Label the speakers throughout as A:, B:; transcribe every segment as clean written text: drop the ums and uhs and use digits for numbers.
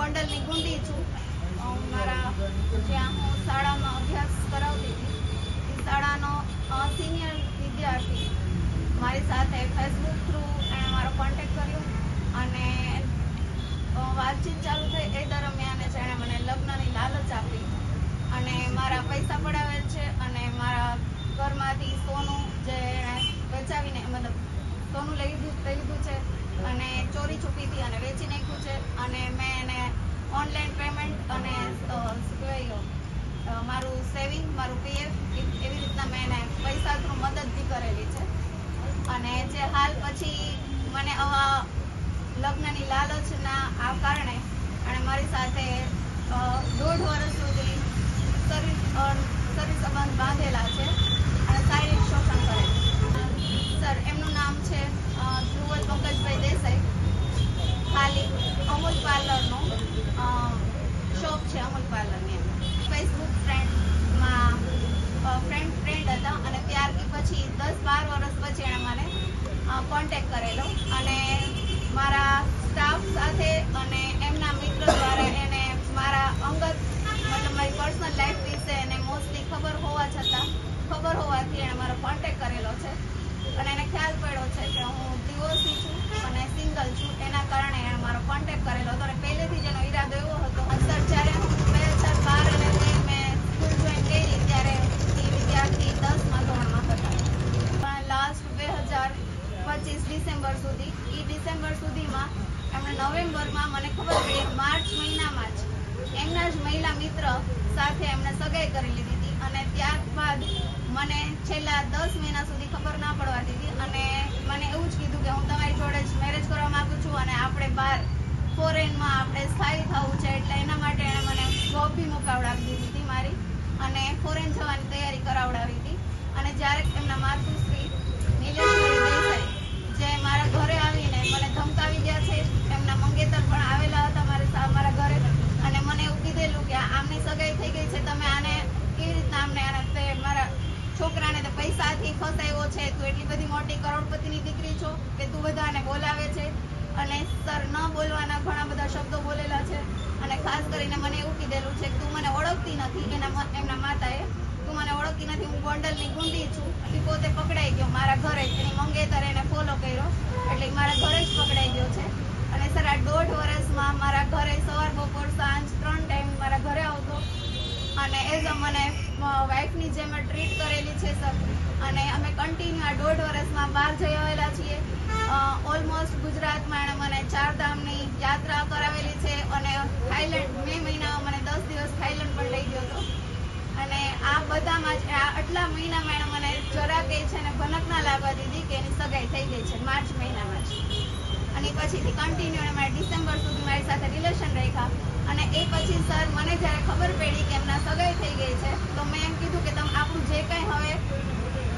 A: ગોંડલની ગુંડી છું. મારા જ્યાં હું શાળામાં અભ્યાસ કરાવતી હતી એ શાળાનો સિનિયર વિદ્યાર્થી મારી સાથે ફેસબુક થ્રુ એણે મારો કોન્ટેક્ટ કર્યો અને વાતચીત ચાલુ થઈ. એ દરમિયાન જ એણે મને લગ્નની લાલચ આપી અને મારા પૈસા પડાવેલ છે અને મારા ઘરમાંથી સોનું જે એણે બચાવીને મતલબ સોનું લઈ લીધું છે અને ચોરી છુપીથી અને વેચી નાખ્યું છે. અને મેં એને ઓનલાઈન પેમેન્ટ અને મારું સેવિંગ, મારું પીએફ એવી રીતના મેં એને પૈસા થ્રુ મદદ બી કરેલી છે. અને જે હાલ પછી મને આવા લગ્નની લાલચના આ કારણે અને મારી સાથે 1.5 વર્ષ સુધી શરીર સંબંધ બાંધેલા છે અને શારીરિક શોષણ કરે છે. સર, એમનું નામ છે ધ્રુવલ પંકજભાઈ દેસાઈ. ખાલી અમૂલ પાર્લરનું શોપ છે, અમૂલ પાર્લરની. ફેસબુક ફ્રેન્ડમાં ફ્રેન્ડ હતા અને ત્યારથી પછી 10-12 વર્ષ પછી એણે મને કોન્ટેક્ટ કરેલો અને મારા સ્ટાફ સાથે અને એમના મિત્ર દ્વારા એને મારા અંગત મતલબ મારી પર્સનલ લાઈફ વિશે એને મોસ્ટલી ખબર હોવાથી એણે મારો કોન્ટેક્ટ કરેલો છે અને એને ખ્યાલ પડ્યો છે કે હું ડિવોર્સી છું અને સિંગલ છું. એના કારણે એણે મારો કોન્ટેક્ટ કરેલો હતો અને પહેલેથી જ એનો ઈરાદો એવો હતો. સર, જ્યારે હું 2012 અને મેં સ્કૂલ જોઈન કરી ત્યારે એ વિદ્યાર્થી 10મા ધોરણમાં હતા. લાસ્ટ 2025 ડિસેમ્બર સુધી ડિસેમ્બર સુધીમાં એમણે નવેમ્બરમાં મને ખબર પડી માર્ચ મહિનામાં જ એમના જ મહિલા મિત્ર સાથે એમણે સગાઈ કરી લીધી હતી અને ત્યારબાદ મને છેલ્લા 10 મહિના સુધી ખબર ના પડવા દીધી અને મને એવું જ કીધું કે હું તમારી જોડે જ મેરેજ કરવા માંગુ છું અને આપણે બહાર ફોરેનમાં આપણે સ્થાયી થવું છે. એટલે એના માટે એણે મને જોબ બી મુકાવડાવી દીધી હતી મારી અને ફોરેન જવાની તૈયારી કરાવડાવી હતી. અને જ્યારે એમના માતુશ્રી નીલેશ્વરી દેસાઈ જે મારા ઘરે આવીને મને ધમકાવી ગયા છે, એમના મંગેતર પણ આવેલા હતા મારા ઘરે અને મને એવું કીધેલું કે આમની સગાઈ થઈ ગઈ છે, તમે આને કેવી રીતના મારા છોકરાને તો પૈસાથી ફસાયો છે, તું એટલી બધી મોટી કરોડપતિની દીકરી છો કે તું બધાને બોલાવે છે. અને સર, ન બોલવાના ઘણા બધા શબ્દો બોલેલા છે અને ખાસ કરીને મને એવું કીધેલું છે કે તું મને ઓળખતી નથી. એમના માતાએ તું મને ઓળખતી નથી, હું ગોંડલની ગુંડી છું. એ પોતે પકડાઈ ગયો મારા ઘરે જ. એની મંગેતર એને ફોલો કર્યો એટલે મારા ઘરે જ પકડાઈ ગયો છે. અને સર, આ 1.5 વર્ષમાં મારા ઘરે સવાર, બપોર, સાંજ 3 ટાઈમ મારા ઘરે આવતો અને એઝ અ મને વાઇફની જેમ ટ્રીટ કરેલી છે સર. અને અમે કન્ટિન્યુ આ 1.5 વર્ષમાં બહાર જઈ આવેલા છીએ. ઓલમોસ્ટ ગુજરાતમાં એણે મને 4 ધામની યાત્રા કરાવેલી છે અને થાઈલેન્ડ મે મહિનામાં મને 10 દિવસ થાઈલેન્ડ પણ લઈ ગયો હતો. અને આ બધામાં જ આટલા મહિનામાં એણે મને જરા કે છે ને ભનક ના લાગવા દીધી કે એની સગાઈ થઈ ગઈ છે માર્ચ મહિનામાં જ. અને પછીથી કન્ટિન્યુ એણે મારે ડિસેમ્બર સુધી મારી સાથે રિલેશન રાખ્યા. અને એ પછી સર, મને જ્યારે ખબર પડી કે એમના સગાઈ થઈ ગઈ છે તો મેં એમ કીધું કે તમે આપણું જે કંઈ હવે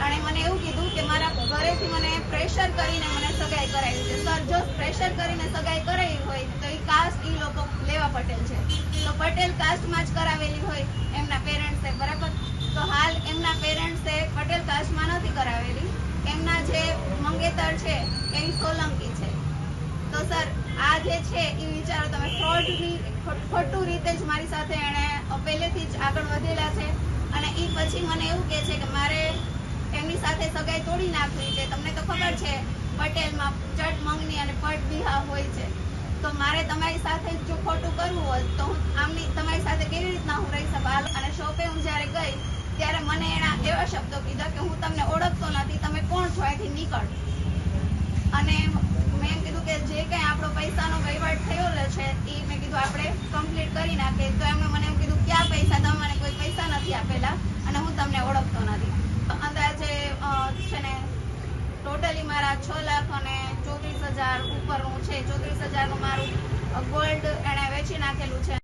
A: અને મને એવું કીધું કે મારા ઘરેથી મને પ્રેશર કરીને મને સગાઈ કરાવી છે. સર, જો પ્રેશર કરીને સગાઈ કરાવી હોય તો એ કાસ્ટ એ લોકો લેવા પટેલ છે, તો પટેલ કાસ્ટમાં જ કરાવેલી હોય એમના પેરેન્ટ્સે, બરાબર? તો હાલ એમના પેરેન્ટ્સે પટેલ કાસ્ટમાં નથી કરાવેલી. એમના જે મંગેતર છે એ સોલંકી છે. તો સર, આ જે છે એ વિચારો તમે ખોટું રીતે જ મારી સાથે એણે પહેલેથી જ આગળ વધેલા છે. અને એ પછી મને એવું કહે છે કે મારે એમની સાથે સગાઈ તોડી નાખવી છે. તમને તો ખબર છે પટેલમાં ચટ મંગની અને પટ બિહા હોય છે. તો મારે તમારી સાથે જો ખોટું કરવું હોય તો તમારી સાથે કેવી રીતના હું રહી શકું? અને શોપે હું જ્યારે ગઈ ત્યારે મને એના એવા શબ્દો કીધા કે હું તમને ઓળખતો નથી, તમે કોણ છો, અહીંથી નીકળ. અને મેં એમ કીધું કે જે કંઈ આપણો પૈસાનો વહીવટ થયેલો છે એ મેં કીધું આપણે કમ્પ્લીટ કરી નાખીએ. તો એમણે મને એમ કીધું ક્યાં પૈસા, તમે મને કોઈ પૈસા નથી આપેલા અને હું તમને ઓળખતો નથી. અંદાજે છે ને ટોટલી મારા 6,34,000 ઉપરનું છે. 34,000નું મારું ગોલ્ડ એણે વેચી નાખેલું છે.